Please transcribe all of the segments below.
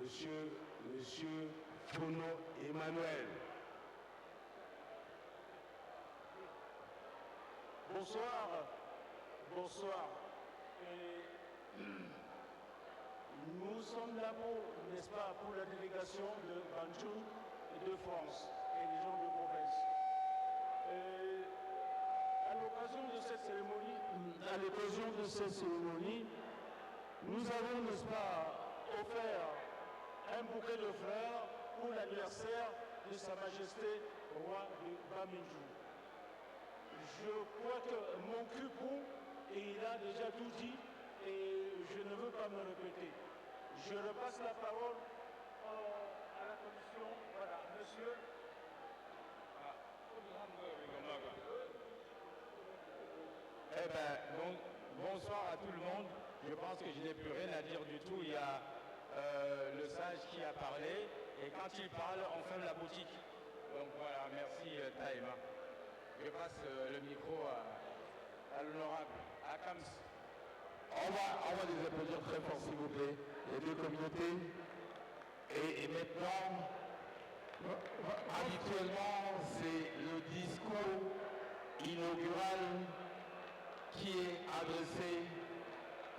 Monsieur Fono Emmanuel. Bonsoir. Nous sommes là n'est-ce pas, pour la délégation de Banjul et de France et des gens de province. À l'occasion de cette cérémonie, nous avons, n'est-ce pas, offert un bouquet de fleurs pour l'anniversaire de Sa Majesté Roi de Bamindjou. Je crois que mon cupon, et il a déjà tout dit, et je ne veux pas me répéter. Je repasse la parole à la commission. Voilà, monsieur. Eh bien, bonsoir à tout le monde. Je pense que je n'ai plus rien à dire du tout. Il y a le sage qui a parlé, et quand il parle, on ferme la boutique. Donc voilà, merci Taïma. Je passe le micro à l'honorable, à Kams. On va les applaudir très fort, s'il vous plaît, les deux communautés. Et maintenant, habituellement, c'est le discours inaugural qui est adressé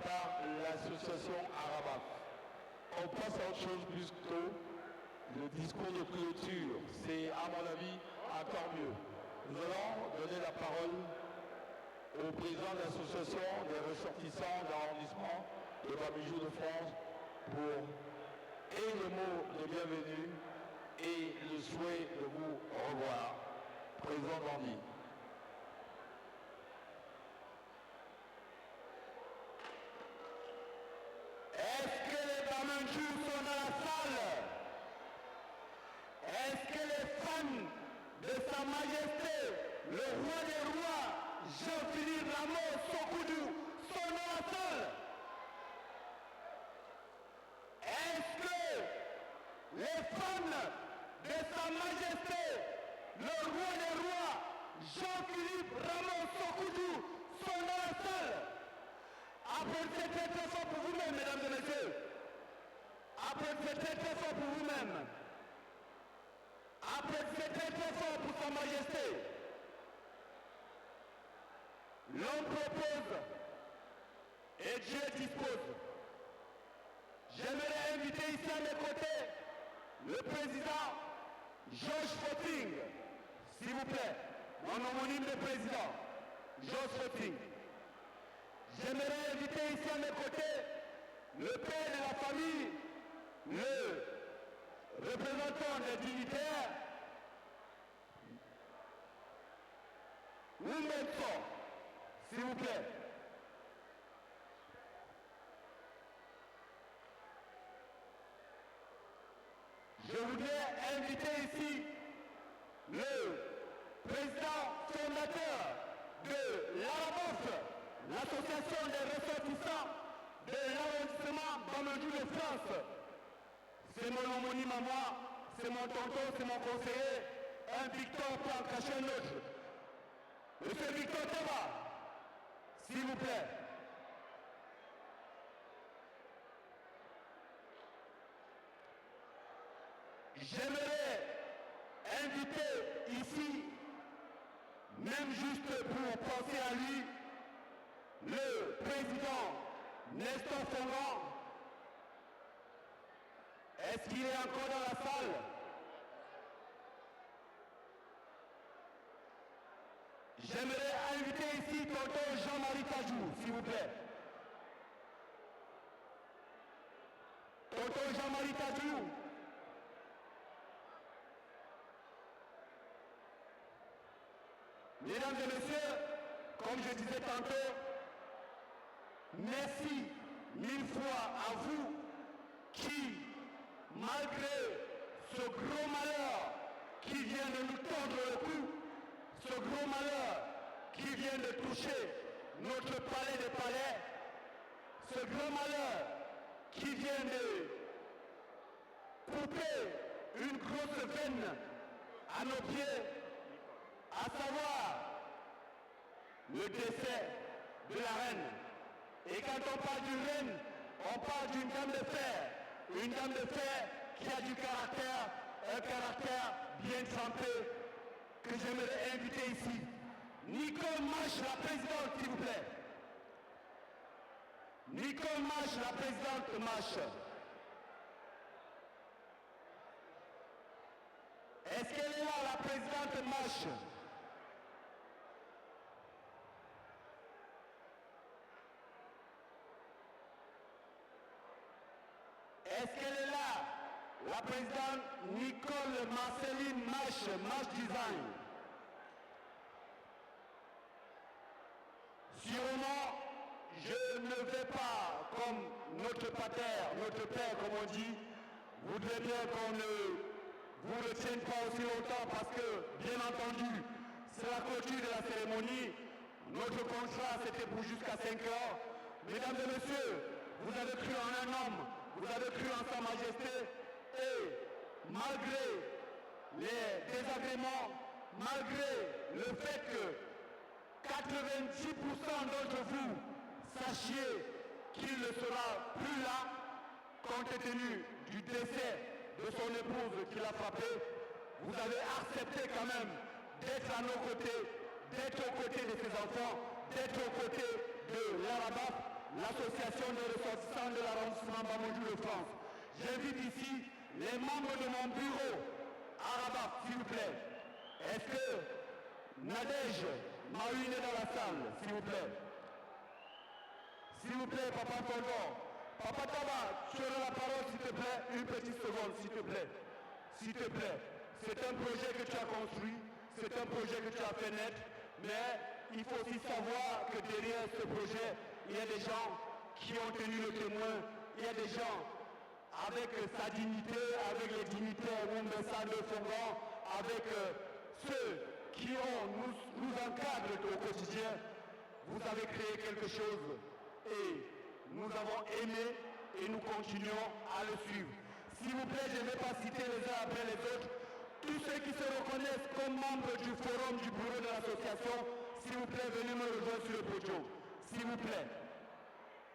par l'association Arabaf. On passe à autre chose plutôt, le discours de clôture. C'est, à mon avis, encore mieux. Nous allons donner la parole au président de l'association des ressortissants d'arrondissement de Bamindjou de France pour le mot de bienvenue et le souhait de vous revoir. Président Dandy. Est-ce que les Bamindjou sont dans la salle? Est-ce que les fans de Sa Majesté, le roi des rois, Jean-Philippe Rameau Sokoudou, sont dans la salle? Est-ce que les fans de Sa Majesté, le roi des rois, Jean-Philippe Rameau Sokoudou, sont dans la salle? Applaudissez très très fort pour vous-même, mesdames et messieurs. Applaudissez très très fort pour vous-même. Applaudissez très très fort pour Sa Majesté. L'homme propose et Dieu dispose. J'aimerais inviter ici à mes côtés le président Georges Fotting, s'il vous plaît, mon homonyme de président, Georges Fotting. J'aimerais inviter ici à mes côtés le père de la famille, le représentant des dignitaires, Oumetso, s'il vous plaît. Je voudrais inviter ici le président fondateur de l'ARABOF, l'association des ressortissants de l'arrondissement Bamindjou de France. C'est mon homonyme à moi, c'est mon tonton, c'est mon conseiller, un Victor peut en cacher un autre. Monsieur Victor Teba, s'il vous plaît. J'aimerais inviter ici, même juste pour penser à lui, le président Nestor Fongan. Est-ce qu'il est encore dans la salle? J'aimerais inviter ici tonton Jean-Marie Tajou, s'il vous plaît. Tonton Jean-Marie Tajou. Mesdames et messieurs, comme je disais tantôt, merci mille fois à vous qui, malgré ce gros malheur qui vient de nous tordre le cou, ce gros malheur qui vient de toucher notre palais des palais, ce gros malheur qui vient de couper une grosse veine à nos pieds, à savoir le décès de la reine. Et quand on parle d'une reine, on parle d'une dame de fer. une dame de fer qui a du caractère, un caractère bien trempé, que j'aimerais inviter ici. Nicole Mache, la présidente, s'il vous plaît. Nicole Mache, la présidente Mache. Est-ce qu'elle est là, la présidente Mache? Est-ce qu'elle est là, la présidente Nicole Marceline Mache, Mache Design? Sûrement, je ne vais pas, comme notre pater, notre père, comme on dit, voudrait bien qu'on ne vous retienne pas aussi longtemps parce que, bien entendu, c'est la clôture de la cérémonie. Notre contrat, c'était pour jusqu'à 5 heures. Mesdames et messieurs, vous avez cru en un homme, vous avez cru en Sa Majesté et malgré les désagréments, malgré le fait que 90% d'entre vous sachiez qu'il ne sera plus là, compte tenu du décès de son épouse qui l'a frappé, vous avez accepté quand même d'être à nos côtés, d'être aux côtés de ses enfants, d'être aux côtés de l'ARABAF, l'association des ressortissants de l'arrondissement Bamandjou de France. J'invite ici les membres de mon bureau, ARABAF, s'il vous plaît. Est-ce que Nadège Maïne est dans la salle, s'il vous plaît? S'il vous plaît, Papa Tonton. Papa Taba, tu auras la parole, s'il te plaît. Une petite seconde, s'il te plaît. S'il te plaît. C'est un projet que tu as construit, c'est un projet que tu as fait naître, mais il faut aussi savoir que derrière ce projet, il y a des gens qui ont tenu le témoin, il y a des gens avec sa dignité, avec les dignitaires Moumbessa de Fongan, avec ceux qui nous encadrent au quotidien. Vous avez créé quelque chose et nous avons aimé et nous continuons à le suivre. S'il vous plaît, je ne vais pas citer les uns après les autres. Tous ceux qui se reconnaissent comme membres du forum du bureau de l'association, s'il vous plaît, venez me rejoindre sur le podium. S'il vous plaît.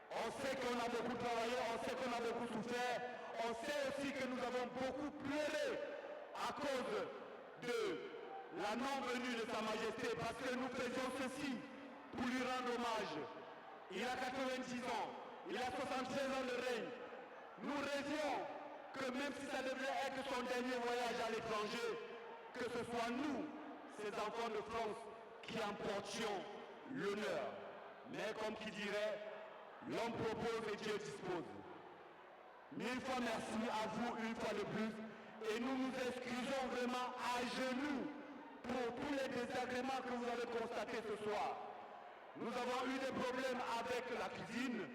On sait qu'on a beaucoup travaillé, on sait qu'on a beaucoup souffert, on sait aussi que nous avons beaucoup pleuré à cause de la non-venue de Sa Majesté, parce que nous faisions ceci pour lui rendre hommage. Il a 90 ans, il a 73 ans de règne. Nous rêvions que même si ça devait être son dernier voyage à l'étranger, que ce soit nous, ces enfants de France, qui emportions l'honneur. Mais comme qui dirait, l'homme propose et Dieu dispose. Mille fois merci à vous une fois de plus et nous nous excusons vraiment à genoux pour tous les désagréments que vous avez constatés ce soir. Nous avons eu des problèmes avec la cuisine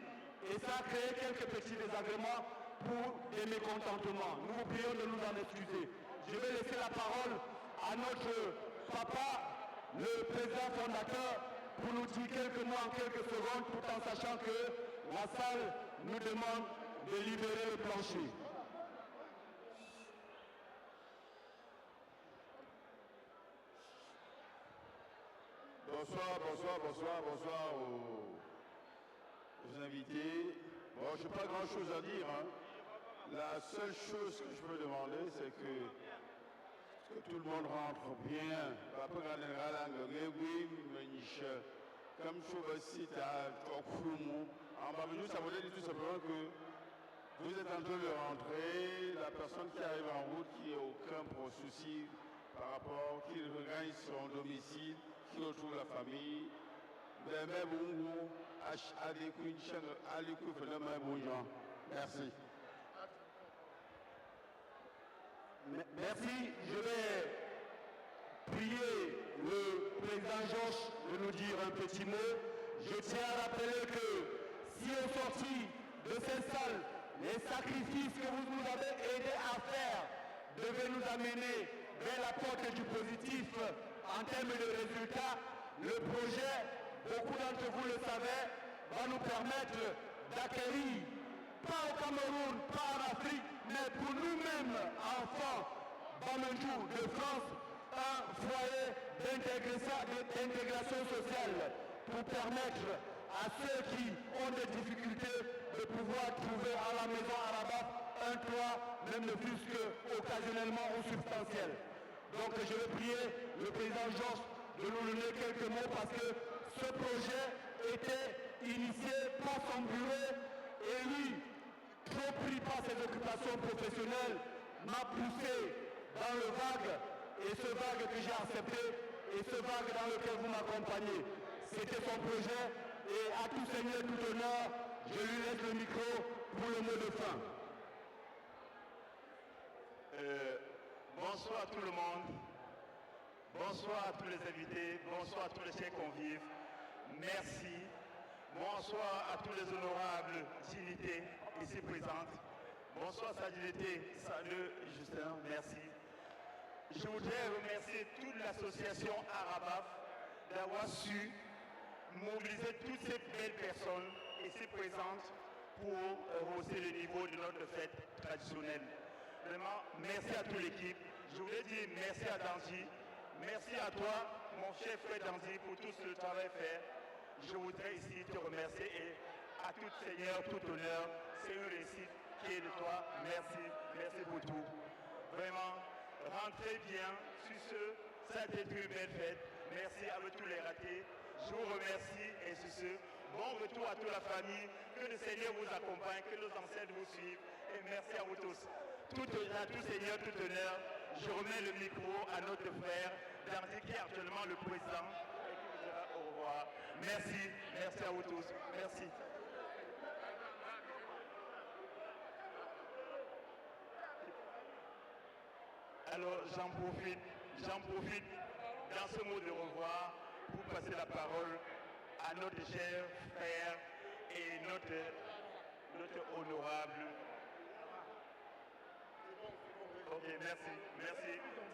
et ça a créé quelques petits désagréments pour des mécontentements. Nous vous prions de nous en excuser. Je vais laisser la parole à notre papa, le président fondateur, pour nous dire quelques mots en quelques secondes, tout en sachant que la salle nous demande de libérer le plancher. Bonsoir aux invités. Bon, je n'ai pas grand-chose à dire. Hein. La seule chose que je peux demander, c'est que tout le monde rentre bien. Comme je cite à Tokfoumo, en Bamandjou, ça veut dire tout simplement que vous êtes en train de rentrer, la personne qui arrive en route, qui n'a aucun souci par rapport, qui regagne son domicile, qui retrouve la famille. Merci. Merci. Je vais prier le président Georges de nous dire un petit mot. Je tiens à rappeler que si au sorti de cette salle, les sacrifices que vous nous avez aidé à faire devaient nous amener vers la porte du positif en termes de résultats, le projet, beaucoup d'entre vous le savez, va nous permettre d'acquérir, pas au Cameroun, pas en Afrique, mais pour nous-mêmes, enfants Bamandjou de France, un foyer d'intégration sociale pour permettre à ceux qui ont des difficultés de pouvoir trouver à la maison ARABAF un toi, même ne plus qu'occasionnellement ou substantiel. Donc je vais prier le président Georges de nous donner quelques mots parce que ce projet était initié par son bureau et lui, trop pris par ses occupations professionnelles, m'a poussé dans le vague et ce vague que j'ai accepté et ce vague dans lequel vous m'accompagnez. C'était son projet et à tout seigneur, tout honneur, je lui laisse le micro pour le mot de fin. Bonsoir à tout le monde, bonsoir à tous les invités, bonsoir à tous les chers convives, merci, bonsoir à tous les honorables dignités ici présentes, bonsoir sa dignité, salut Justin, merci. Je voudrais remercier toute l'association Arabaf d'avoir su mobiliser toutes ces belles personnes ici présentes pour hausser le niveau de notre fête traditionnelle. Vraiment, merci à toute l'équipe. Je voulais dire merci à Danji, merci à toi, mon cher frère Danji, pour tout ce travail fait. Je voudrais ici te remercier et à tout Seigneur, tout honneur, c'est une réussite qui est de toi. Merci, merci pour tout. Vraiment, rentrez bien sur ce, ça a été une belle fête. Merci à tous les ratés. Je vous remercie et sur ce, bon retour à toute la famille, que le Seigneur vous accompagne, que nos ancêtres vous suivent et merci à vous tous. À tout Seigneur, tout honneur, je remets le micro à notre frère Dandy qui est actuellement le président et qui vous dira au revoir. Merci, merci à vous tous. Merci. Alors j'en profite dans ce mot de revoir pour passer la parole à notre cher frère et notre honorable. Ok, merci.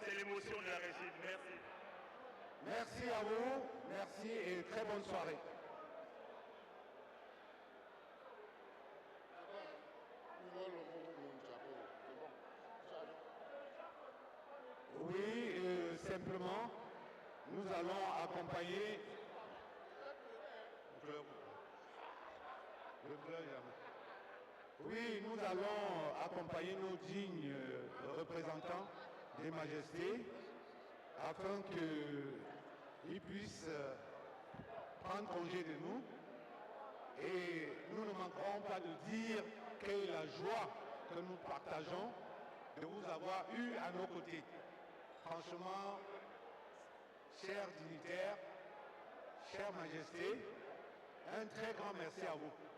C'est l'émotion de la réussite, merci. Merci à vous, merci et très bonne soirée. Oui, simplement, nous allons accompagner Oui, nous allons accompagner nos dignes représentants des majestés afin qu'ils puissent prendre congé de nous. Et nous ne manquerons pas de dire quelle est la joie que nous partageons de vous avoir eu à nos côtés. Franchement, chers dignitaires, chères majestés, un très grand merci à vous.